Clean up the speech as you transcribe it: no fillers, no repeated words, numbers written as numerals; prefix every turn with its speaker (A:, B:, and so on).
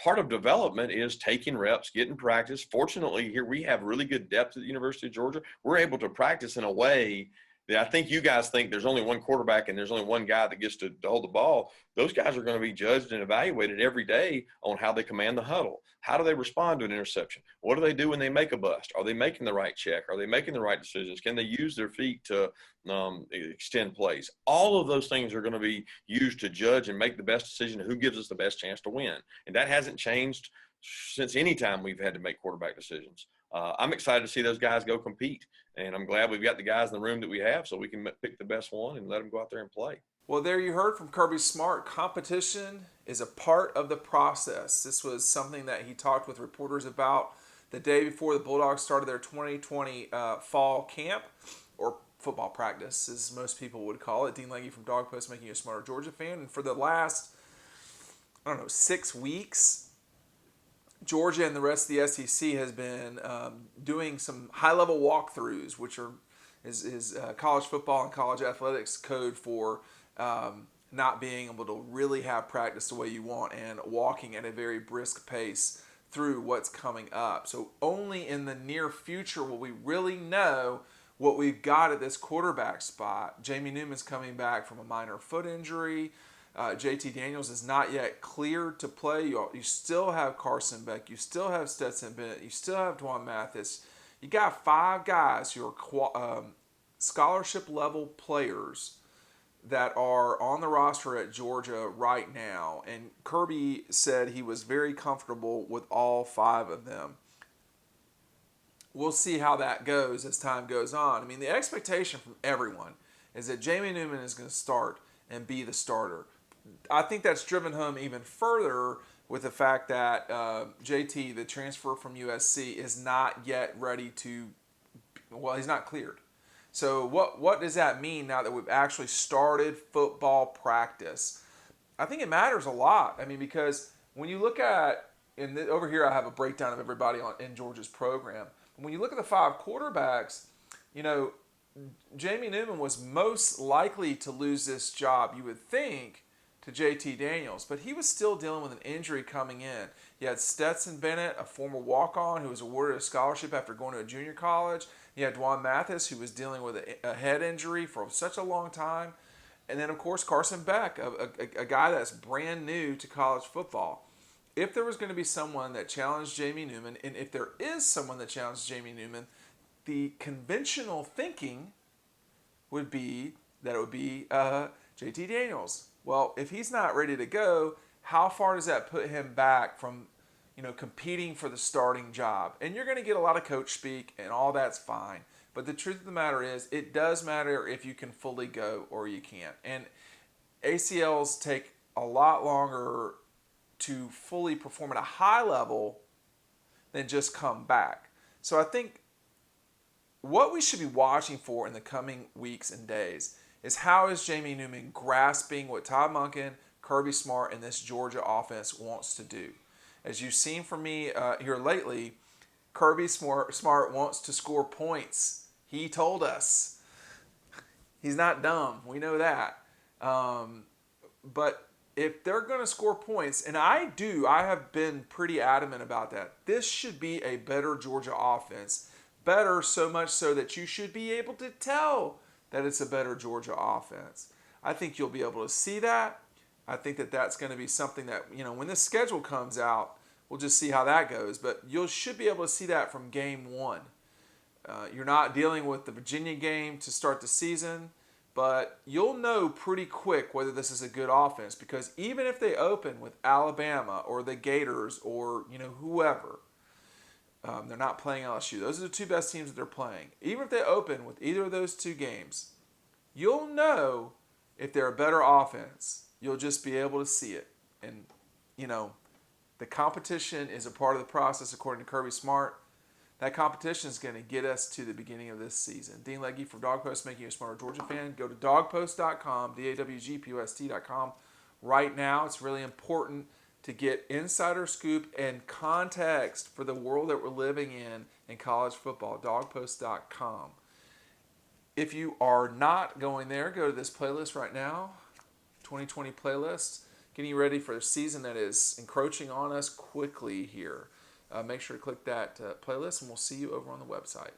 A: part of development is taking reps, getting practice. Fortunately, here we have really good depth at the University of Georgia. We're able to practice in a way that I think you guys think there's only one quarterback and there's only one guy that gets to hold the ball. Those guys are going to be judged and evaluated every day on how they command the huddle. How do they respond to an interception? What do they do when they make a bust? Are they making the right check? Are they making the right decisions? Can they use their feet to extend plays? All of those things are going to be used to judge and make the best decision of who gives us the best chance to win. And that hasn't changed since any time we've had to make quarterback decisions. I'm excited to see those guys go compete, and I'm glad we've got the guys in the room that we have so we can pick the best one and let them go out there and play.
B: Well, there you heard from Kirby Smart. Competition is a part of the process. This was something that he talked with reporters about the day before the Bulldogs started their 2020 fall camp, or football practice, as most people would call it. Dean Legge from Dog Post, Making You a Smarter Georgia Fan. And for the last, 6 weeks, Georgia and the rest of the SEC has been doing some high-level walkthroughs, which is college football and college athletics code for not being able to really have practice the way you want and walking at a very brisk pace through what's coming up. So only in the near future will we really know what we've got at this quarterback spot. Jamie Newman's coming back from a minor foot injury. JT Daniels is not yet cleared to play. You still have Carson Beck. You still have Stetson Bennett. You still have Dwan Mathis. You got 5 guys who are scholarship level players that are on the roster at Georgia right now. And Kirby said he was very comfortable with all 5 of them. We'll see how that goes as time goes on. I mean, the expectation from everyone is that Jamie Newman is going to start and be the starter. I think that's driven home even further with the fact that JT, the transfer from USC, is not yet ready to, he's not cleared. So what does that mean now that we've actually started football practice? I think it matters a lot. I mean, because when you look at, over here I have a breakdown of everybody in Georgia's program. When you look at the 5 quarterbacks, Jamie Newman was most likely to lose this job, you would think, to JT Daniels, but he was still dealing with an injury coming in. You had Stetson Bennett, a former walk-on who was awarded a scholarship after going to a junior college. You had Dwan Mathis, who was dealing with a head injury for such a long time. And then, of course, Carson Beck, a guy that's brand new to college football. If there was going to be someone that challenged Jamie Newman, and if there is someone that challenged Jamie Newman, the conventional thinking would be that it would be JT Daniels. Well, if he's not ready to go, how far does that put him back from, competing for the starting job? And you're going to get a lot of coach speak, and all that's fine. But the truth of the matter is, it does matter if you can fully go or you can't. And ACLs take a lot longer to fully perform at a high level than just come back. So I think what we should be watching for in the coming weeks and days is how is Jamie Newman grasping what Todd Monken, Kirby Smart, and this Georgia offense wants to do. As you've seen from me here lately, Kirby Smart wants to score points. He told us. He's not dumb. We know that. But if they're going to score points, and I have been pretty adamant about that, this should be a better Georgia offense. Better so much so that you should be able to tell that it's a better Georgia offense. I think you'll be able to see that. I think that that's going to be something that, when the schedule comes out, we'll just see how that goes. But you should be able to see that from game 1. You're not dealing with the Virginia game to start the season, but you'll know pretty quick whether this is a good offense, because even if they open with Alabama or the Gators or, whoever, they're not playing LSU. Those are the 2 best teams that they're playing. Even if they open with either of those 2 games, you'll know if they're a better offense. You'll just be able to see it. And, the competition is a part of the process, according to Kirby Smart. That competition is going to get us to the beginning of this season. Dean Legge from Dog Post, Making You a Smarter Georgia Fan. Go to dogpost.com, DAWGPOST.com right now. It's really important to get insider scoop and context for the world that we're living in college football. Dogpost.com. If you are not going there, go to this playlist right now, 2020 playlist. getting ready for a season that is encroaching on us quickly here. Make sure to click that playlist, and we'll see you over on the website.